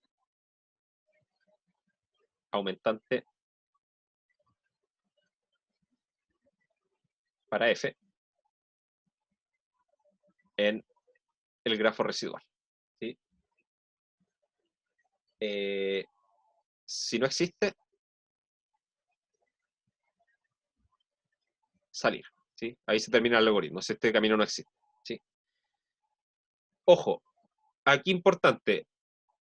aumentante para F en el grafo residual, ¿sí? Si no existe, salir, ¿sí? Ahí se termina el algoritmo, si este camino no existe, ¿sí? Ojo, aquí importante,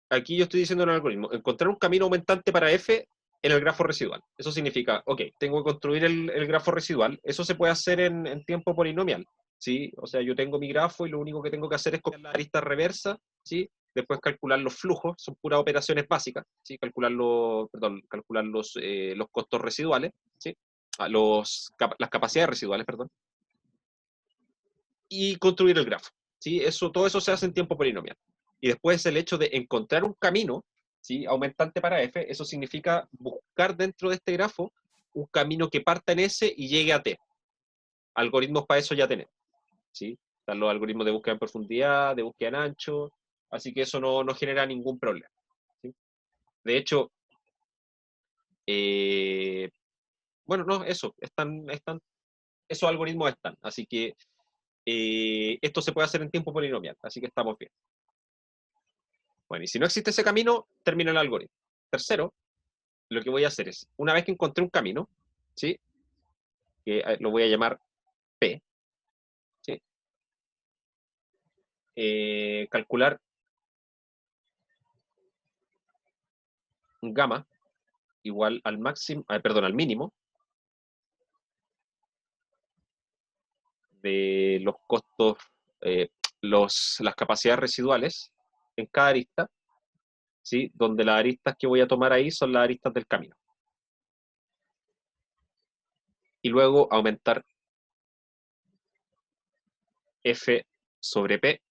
aquí yo estoy diciendo en el algoritmo, encontrar un camino aumentante para F en el grafo residual. Eso significa, ok, tengo que construir el grafo residual. Eso se puede hacer en tiempo polinomial, ¿sí? O sea, yo tengo mi grafo y lo único que tengo que hacer es copiar la arista reversa, ¿sí? Después calcular los flujos, son puras operaciones básicas, ¿sí? Calcular los costos residuales, ¿sí? Las capacidades residuales, perdón. Y construir el grafo, ¿sí? Todo eso se hace en tiempo polinomial. Y después el hecho de encontrar un camino, ¿sí? Aumentante para F, eso significa buscar dentro de este grafo un camino que parta en S y llegue a T. Algoritmos para eso ya tenemos, ¿sí? Están los algoritmos de búsqueda en profundidad, de búsqueda en ancho, así que eso no genera ningún problema, ¿sí? De hecho, bueno, no, esos algoritmos están, así que esto se puede hacer en tiempo polinomial, así que estamos bien. Bueno, y si no existe ese camino, termina el algoritmo. Tercero, lo que voy a hacer es, una vez que encontré un camino, ¿sí? Que lo voy a llamar P, ¿sí? Calcular gamma igual al máximo, perdón, al mínimo de los costos, las capacidades residuales en cada arista, ¿sí? Donde las aristas que voy a tomar ahí son las aristas del camino. Y luego aumentar F sobre P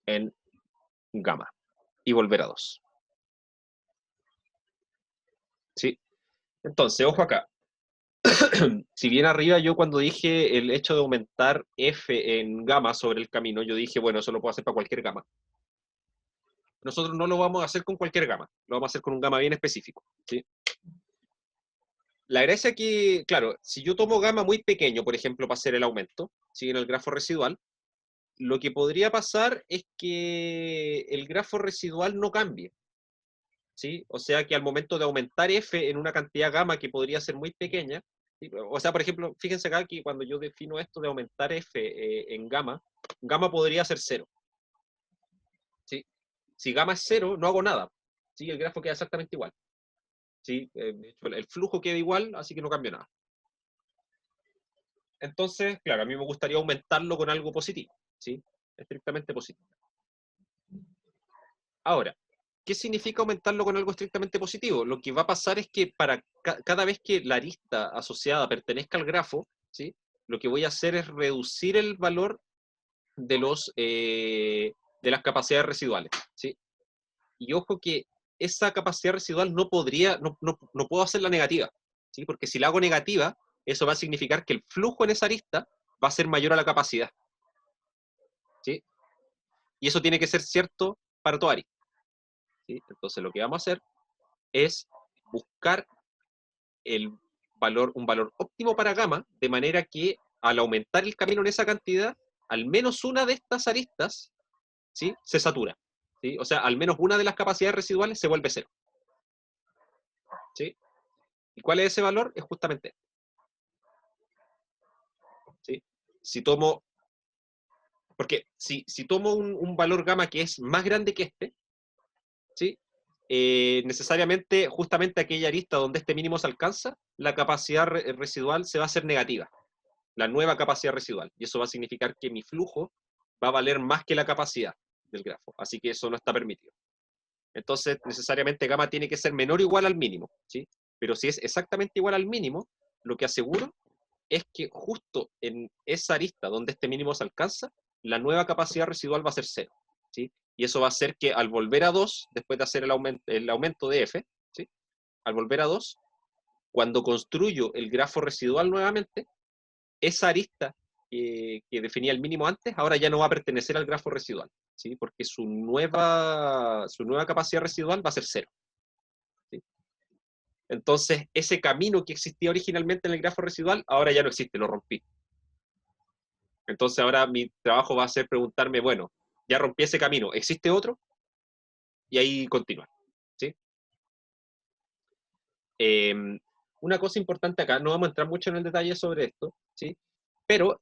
en gamma y volver a 2. ¿Sí? Entonces, ojo acá. Si bien arriba yo cuando dije el hecho de aumentar F en gamma sobre el camino, yo dije, bueno, eso lo puedo hacer para cualquier gama. Nosotros no lo vamos a hacer con cualquier gama, lo vamos a hacer con un gama bien específico, ¿sí? la gracia aquí, claro, si yo tomo gamma muy pequeño, por ejemplo, para hacer el aumento, ¿sí? En el grafo residual, lo que podría pasar es que el grafo residual no cambie, ¿sí? O sea que al momento de aumentar f en una cantidad gamma que podría ser muy pequeña, ¿sí? O sea, por ejemplo, fíjense acá que cuando yo defino esto de aumentar f en gamma, gamma podría ser cero, ¿sí? Si gamma es cero, no hago nada, ¿sí? El grafo queda exactamente igual, ¿sí? De hecho, el flujo queda igual, así que no cambia nada. Entonces, claro, a mí me gustaría aumentarlo con algo positivo, ¿sí? Estrictamente positivo. Ahora, ¿qué significa aumentarlo con algo estrictamente positivo? Lo que va a pasar es que para cada vez que la arista asociada pertenezca al grafo, ¿sí? Lo que voy a hacer es reducir el valor de de las capacidades residuales, ¿sí? Y ojo que esa capacidad residual no puedo hacerla negativa, ¿sí? Porque si la hago negativa, eso va a significar que el flujo en esa arista va a ser mayor a la capacidad, ¿sí? Y eso tiene que ser cierto para toda arista, ¿sí? Entonces lo que vamos a hacer es buscar un valor óptimo para gamma, de manera que al aumentar el camino en esa cantidad, al menos una de estas aristas, ¿sí? Se satura, ¿sí? O sea, al menos una de las capacidades residuales se vuelve cero, ¿sí? ¿Y cuál es ese valor? Es justamente este, ¿sí? Si tomo, porque si tomo un valor gamma que es más grande que este, ¿sí? Necesariamente, justamente aquella arista donde este mínimo se alcanza, la capacidad residual se va a hacer negativa, la nueva capacidad residual. Y eso va a significar que mi flujo va a valer más que la capacidad del grafo. Así que eso no está permitido. Entonces, necesariamente gamma tiene que ser menor o igual al mínimo, ¿sí? Pero si es exactamente igual al mínimo, lo que aseguro es que justo en esa arista donde este mínimo se alcanza, la nueva capacidad residual va a ser cero, ¿sí? Y eso va a hacer que al volver a 2, después de hacer el aumento de f, ¿sí? Al volver a 2, cuando construyo el grafo residual nuevamente, esa arista que definía el mínimo antes, ahora ya no va a pertenecer al grafo residual, ¿sí? Porque su nueva capacidad residual va a ser cero, ¿sí? Entonces, ese camino que existía originalmente en el grafo residual, ahora ya no existe, lo rompí. Entonces, ahora mi trabajo va a ser preguntarme, bueno, ya rompí ese camino, ¿existe otro? Y ahí continuar, ¿sí? Eh, una cosa importante acá, no vamos a entrar mucho en el detalle sobre esto, ¿sí? Pero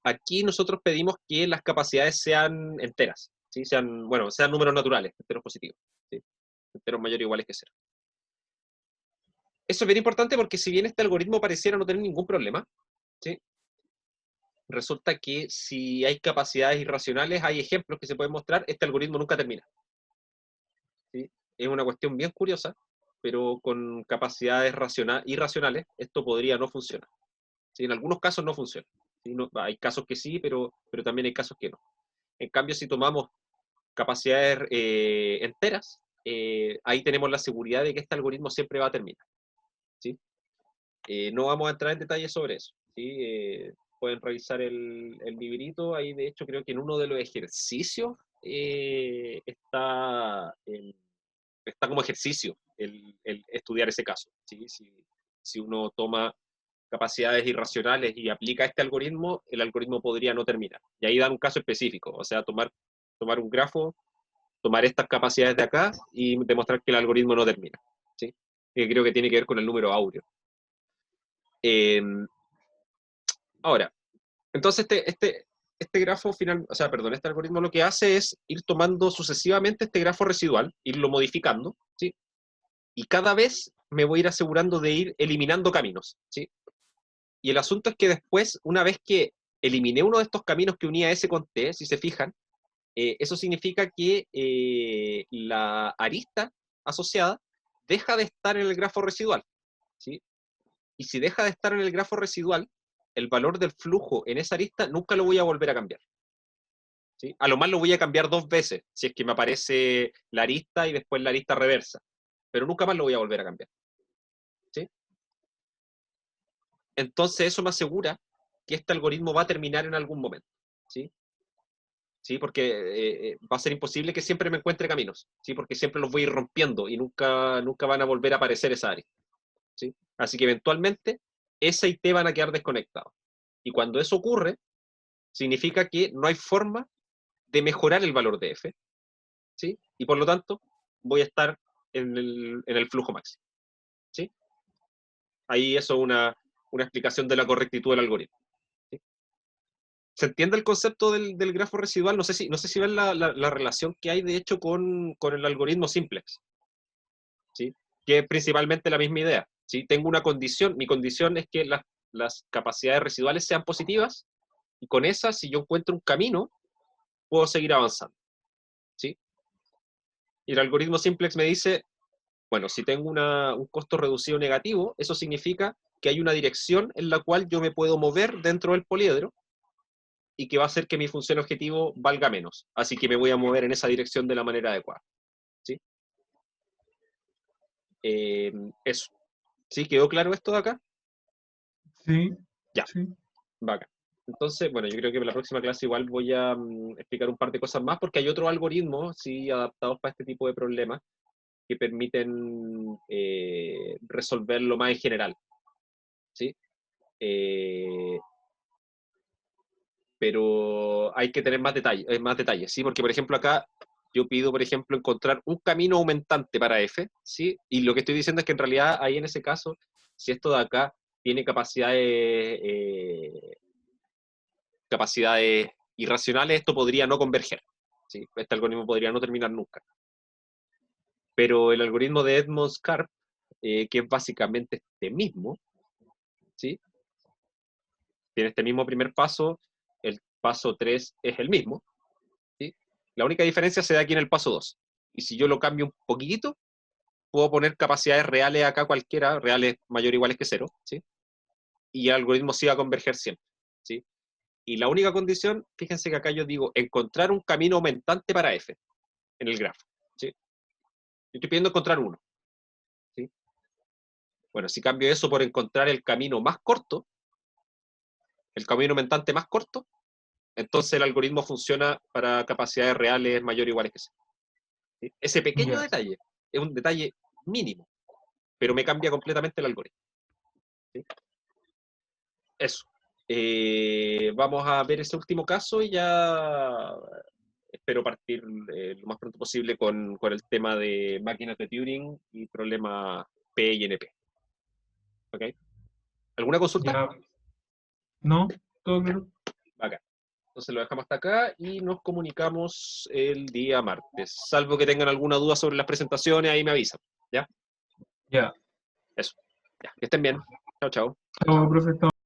aquí nosotros pedimos que las capacidades sean enteras, ¿sí? Sean números naturales, enteros positivos, ¿sí? Enteros mayores o iguales que cero. Eso es bien importante porque si bien este algoritmo pareciera no tener ningún problema, ¿sí? Resulta que si hay capacidades irracionales, hay ejemplos que se pueden mostrar, este algoritmo nunca termina, ¿sí? Es una cuestión bien curiosa, pero con capacidades irracionales esto podría no funcionar, ¿sí? En algunos casos no funciona, ¿sí? Hay casos que sí, pero también hay casos que no. En cambio, si tomamos capacidades enteras, ahí tenemos la seguridad de que este algoritmo siempre va a terminar, ¿sí? No vamos a entrar en detalles sobre eso, ¿sí? Pueden revisar el librito, ahí de hecho creo que en uno de los ejercicios está como ejercicio el estudiar ese caso, ¿sí? Si uno toma capacidades irracionales y aplica este algoritmo, el algoritmo podría no terminar. Y ahí dan un caso específico, o sea, tomar un grafo, tomar estas capacidades de acá y demostrar que el algoritmo no termina, ¿sí? Creo que tiene que ver con el número áureo. Eh, ahora, entonces este grafo final, o sea, perdón, este algoritmo lo que hace es ir tomando sucesivamente este grafo residual, irlo modificando, ¿sí? Y cada vez me voy a ir asegurando de ir eliminando caminos, ¿sí? Y el asunto es que después, una vez que eliminé uno de estos caminos que unía S con T, si se fijan, eso significa que la arista asociada deja de estar en el grafo residual, ¿sí? Y si deja de estar en el grafo residual, el valor del flujo en esa arista nunca lo voy a volver a cambiar, ¿sí? A lo más lo voy a cambiar dos veces, si es que me aparece la arista y después la arista reversa, pero nunca más lo voy a volver a cambiar, ¿sí? Entonces eso me asegura que este algoritmo va a terminar en algún momento, ¿sí? ¿Sí? Porque va a ser imposible que siempre me encuentre caminos, ¿sí? Porque siempre los voy a ir rompiendo y nunca van a volver a aparecer esa área. ¿sí? Así que eventualmente S y T van a quedar desconectados. Y cuando eso ocurre, significa que no hay forma de mejorar el valor de F, ¿sí? Y por lo tanto, voy a estar en el flujo máximo, ¿sí? Ahí eso es una explicación de la correctitud del algoritmo, ¿sí? ¿Se entiende el concepto del grafo residual? No sé si ven la relación que hay, de hecho, con el algoritmo simplex, ¿sí? Que es principalmente la misma idea, ¿sí? Tengo una condición, mi condición es que las capacidades residuales sean positivas, y con esas, si yo encuentro un camino, puedo seguir avanzando, ¿sí? Y el algoritmo simplex me dice, bueno, si tengo un costo reducido negativo, eso significa que hay una dirección en la cual yo me puedo mover dentro del poliedro y que va a hacer que mi función objetivo valga menos. Así que me voy a mover en esa dirección de la manera adecuada, ¿sí? Eso. ¿Sí? ¿Quedó claro esto de acá? Sí, Ya, sí. bacán. Entonces, bueno, yo creo que en la próxima clase igual voy a explicar un par de cosas más, porque hay otros algoritmos, sí, adaptados para este tipo de problemas, que permiten resolverlo más en general, ¿sí? Pero hay que tener más detalles, ¿sí? Porque, por ejemplo, acá yo pido, por ejemplo, encontrar un camino aumentante para F, ¿sí? Y lo que estoy diciendo es que en realidad ahí en ese caso, si esto de acá tiene capacidades irracionales, esto podría no converger, ¿sí? Este algoritmo podría no terminar nunca. Pero el algoritmo de Edmonds-Karp, que es básicamente este mismo, ¿sí? Tiene este mismo primer paso, el paso 3 es el mismo, ¿sí? La única diferencia se da aquí en el paso 2. Y si yo lo cambio un poquitito, puedo poner capacidades reales acá cualquiera, reales mayor o iguales que 0, ¿sí? Y el algoritmo sí va a converger siempre, ¿sí? Y la única condición, fíjense que acá yo digo, encontrar un camino aumentante para F en el grafo, ¿sí? Yo estoy pidiendo encontrar uno, ¿sí? Bueno, si cambio eso por encontrar el camino más corto, el camino aumentante más corto, entonces el algoritmo funciona para capacidades reales mayor o iguales que 0. ¿Sí? Ese pequeño Ya. detalle es un detalle mínimo, pero me cambia completamente el algoritmo, ¿sí? Eso. Vamos a ver ese último caso y ya espero partir lo más pronto posible con el tema de máquinas de Turing y problemas P y NP. ¿Ok? ¿Alguna consulta? Ya. No, todo claro. Acá. Entonces lo dejamos hasta acá y nos comunicamos el día martes. Salvo que tengan alguna duda sobre las presentaciones, ahí me avisan. ¿Ya? Ya. Eso. Ya. Que estén bien. Chao, chao. Chao, profe.